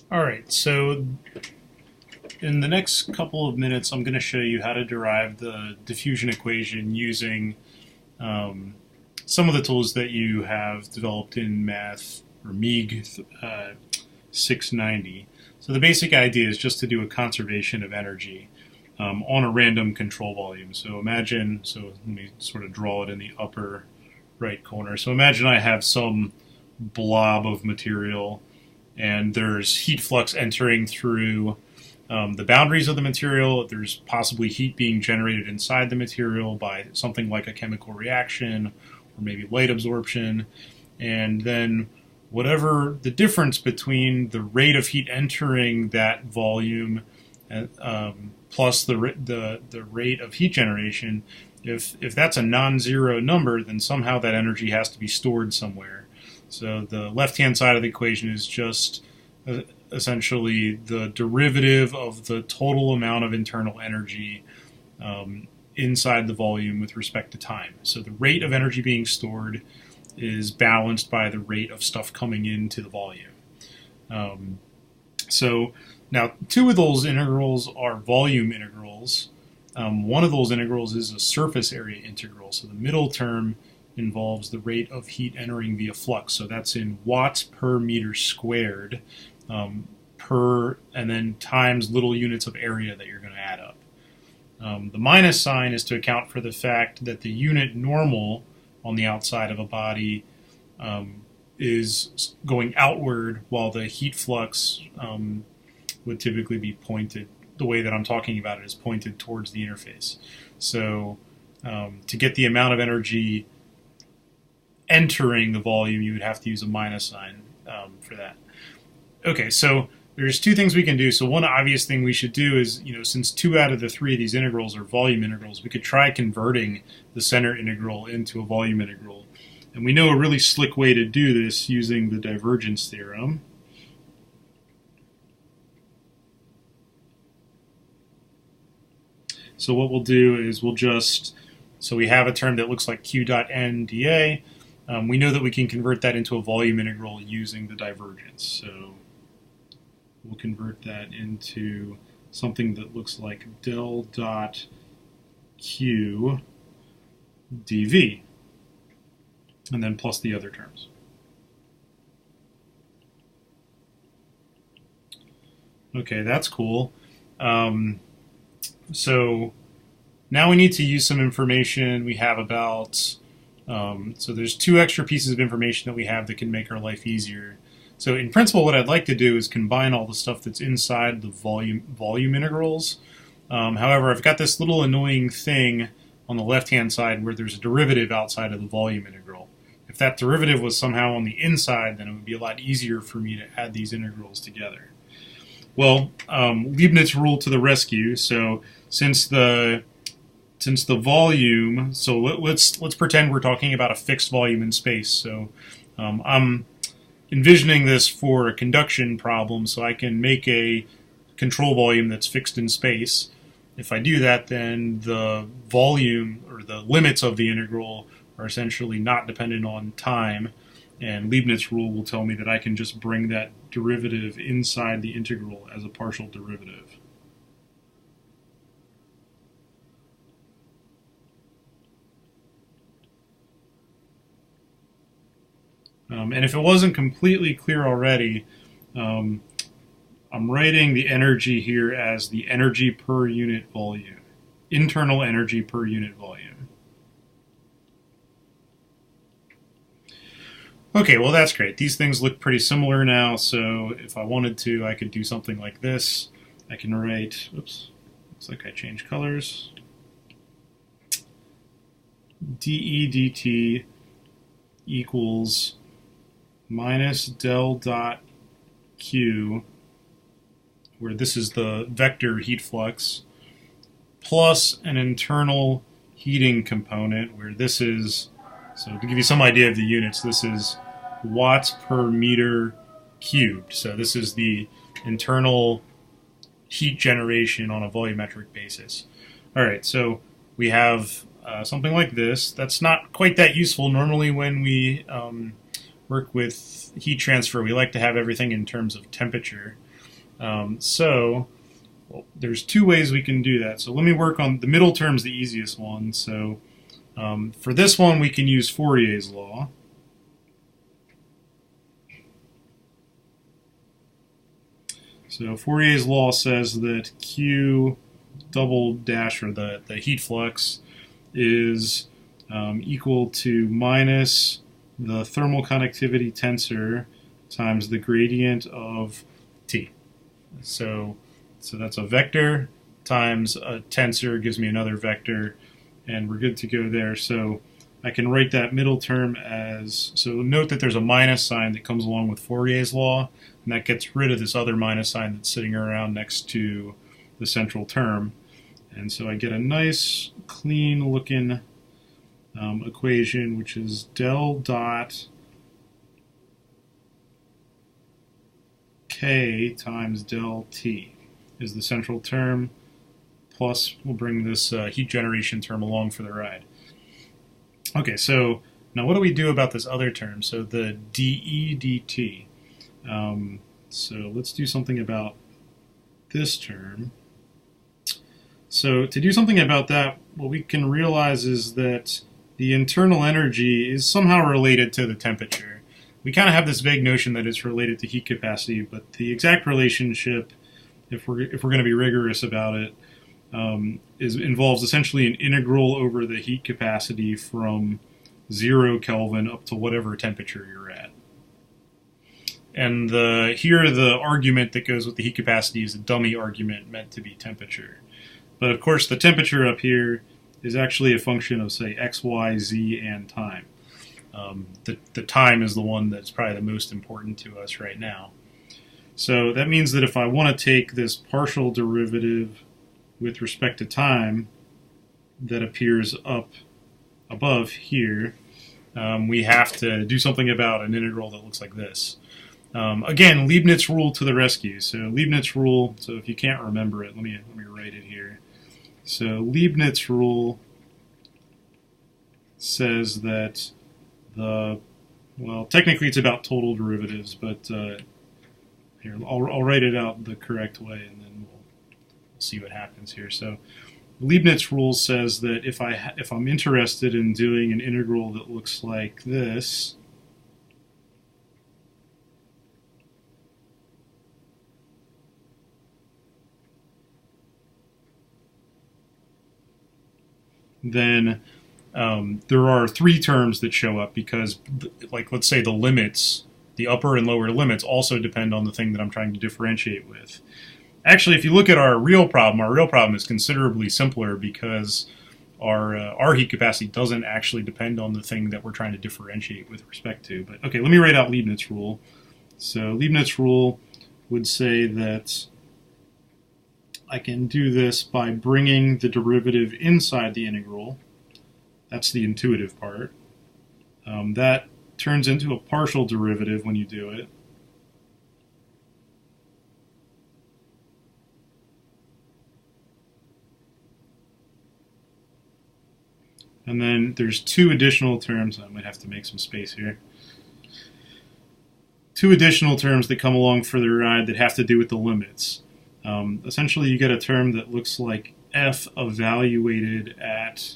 All right, so in the next couple of minutes, I'm going to show you how to derive the diffusion equation using um, some of the tools that you have developed in math or MEG 690. So the basic idea is just to do a conservation of energy on a random control volume. So let me sort of draw it in the upper right corner. So imagine I have some blob of material and there's heat flux entering through the boundaries of the material. There's possibly heat being generated inside the material by something like a chemical reaction or maybe light absorption. And then whatever the difference between the rate of heat entering that volume plus the rate of heat generation, if that's a non-zero number, then somehow that energy has to be stored somewhere. So the left-hand side of the equation is just essentially the derivative of the total amount of internal energy inside the volume with respect to time. So the rate of energy being stored is balanced by the rate of stuff coming into the volume. So now two of those integrals are volume integrals. One of those integrals is a surface area integral. So the middle term involves the rate of heat entering via flux. So that's in watts per meter squared and then times little units of area that you're going to add up. The minus sign is to account for the fact that the unit normal on the outside of a body is going outward, while the heat flux would typically be pointed. The way that I'm talking about it is pointed towards the interface. So to get the amount of energy entering the volume, you would have to use a minus sign for that. Okay, so there's two things we can do. So one obvious thing we should do is, since 2 out of the 3 of these integrals are volume integrals, we could try converting the center integral into a volume integral. And we know a really slick way to do this using the divergence theorem. So what we'll do is so we have a term that looks like q dot n dA. We know that we can convert that into a volume integral using the divergence. So we'll convert that into something that looks like del dot q dv, and then plus the other terms. Okay, that's cool. So now we need to use some information we have about, so there's 2 extra pieces of information that we have that can make our life easier. So in principle, what I'd like to do is combine all the stuff that's inside the volume integrals. However, I've got this little annoying thing on the left-hand side where there's a derivative outside of the volume integral. If that derivative was somehow on the inside, then it would be a lot easier for me to add these integrals together. Well, Leibniz rule to the rescue. So since the volume, so let's pretend we're talking about a fixed volume in space. So I'm envisioning this for a conduction problem, so I can make a control volume that's fixed in space. If I do that, then the volume or the limits of the integral are essentially not dependent on time, and Leibniz rule will tell me that I can just bring that derivative inside the integral as a partial derivative. And if it wasn't completely clear already, I'm writing the energy here as the energy per unit volume, internal energy per unit volume. Okay, well that's great. These things look pretty similar now, so if I wanted to, I could do something like this. I can write, oops, looks like I changed colors. dE dt equals minus del dot q, where this is the vector heat flux, plus an internal heating component, where this is, so to give you some idea of the units, this is watts per meter cubed. So this is the internal heat generation on a volumetric basis. All right, so we have something like this. That's not quite that useful. Normally when we work with heat transfer, we like to have everything in terms of temperature. Well, there's two ways we can do that. So let me work on the middle term's the easiest one. So for this one, we can use Fourier's law. So Fourier's law says that Q double dash, or the heat flux, is equal to minus the thermal conductivity tensor times the gradient of T. So that's a vector times a tensor gives me another vector, and we're good to go there. So I can write that middle term as, so note that there's a minus sign that comes along with Fourier's law, and that gets rid of this other minus sign that's sitting around next to the central term. And so I get a nice, clean looking equation, which is del dot K times del T is the central term, plus we'll bring this heat generation term along for the ride. Okay, so now what do we do about this other term? So the dE dt. So let's do something about this term. So to do something about that, what we can realize is that the internal energy is somehow related to the temperature. We kind of have this vague notion that it's related to heat capacity, but the exact relationship, if we're going to be rigorous about it, involves essentially an integral over the heat capacity from 0 Kelvin up to whatever temperature you're at. And here the argument that goes with the heat capacity is a dummy argument meant to be temperature. But of course the temperature up here is actually a function of, say, x, y, z, and time. The time is the one that's probably the most important to us right now. So that means that if I want to take this partial derivative with respect to time that appears up above here, we have to do something about an integral that looks like this. Again, Leibniz rule to the rescue. So Leibniz rule, so if you can't remember it, let me write it here. So Leibniz rule says that well, technically it's about total derivatives, but here, I'll write it out the correct way, and then we'll see what happens here. So Leibniz rule says that if I'm interested in doing an integral that looks like this, then there are three terms that show up because, like, let's say the limits, the upper and lower limits also depend on the thing that I'm trying to differentiate with. Actually, if you look at our real problem is considerably simpler because our heat capacity doesn't actually depend on the thing that we're trying to differentiate with respect to. But okay, let me write out Leibniz rule. So Leibniz rule would say that I can do this by bringing the derivative inside the integral. That's the intuitive part. That turns into a partial derivative when you do it. And then there's two additional terms. I might have to make some space here. Two additional terms that come along for the ride that have to do with the limits. Essentially, you get a term that looks like f evaluated at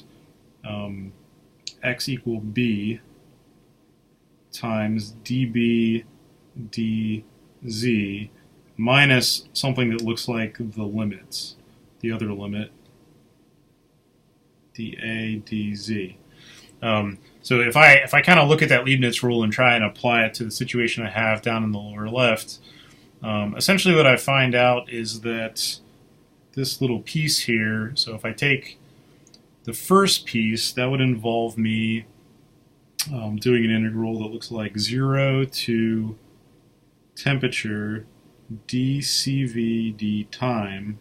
x equal b times db dz minus something that looks like the limits, the other limit, dA dz. So if I kind of look at that Leibniz rule and try and apply it to the situation I have down in the lower left, essentially what I find out is that this little piece here, so if I take the first piece, that would involve me doing an integral that looks like 0 to temperature dCV d time.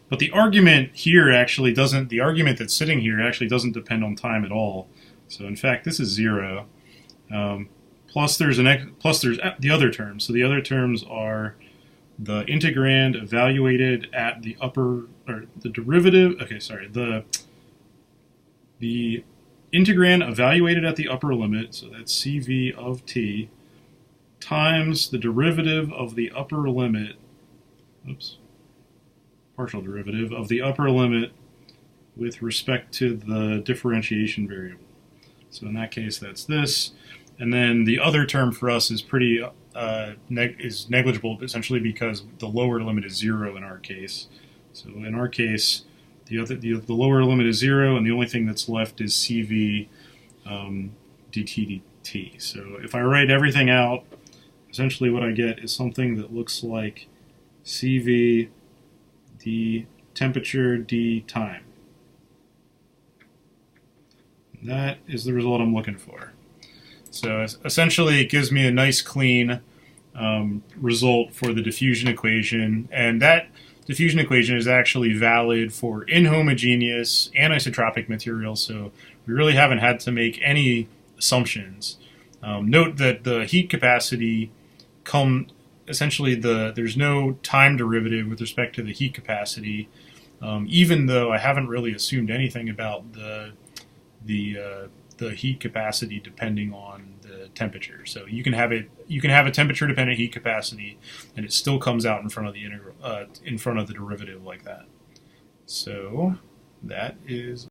But the argument here actually doesn't, the argument that's sitting here actually doesn't depend on time at all. So in fact, this is 0. Plus there's the other terms. So the other terms are the integrand evaluated at the upper, or the derivative, okay, sorry, the integrand evaluated at the upper limit, so that's CV of t, times the derivative of the upper limit, partial derivative of the upper limit with respect to the differentiation variable. So in that case, that's this. And then the other term for us is pretty is negligible, essentially because the lower limit is 0 in our case. So in our case, the lower limit is 0, and the only thing that's left is CV dt dt. So if I write everything out, essentially what I get is something that looks like CV d temperature d time. And that is the result I'm looking for. So essentially it gives me a nice clean result for the diffusion equation, and that diffusion equation is actually valid for inhomogeneous anisotropic materials, so we really haven't had to make any assumptions. Note that the heat capacity there's no time derivative with respect to the heat capacity, even though I haven't really assumed anything about the heat capacity depending on the temperature. So you can have a temperature dependent heat capacity, and it still comes out in front of the derivative like that. So that is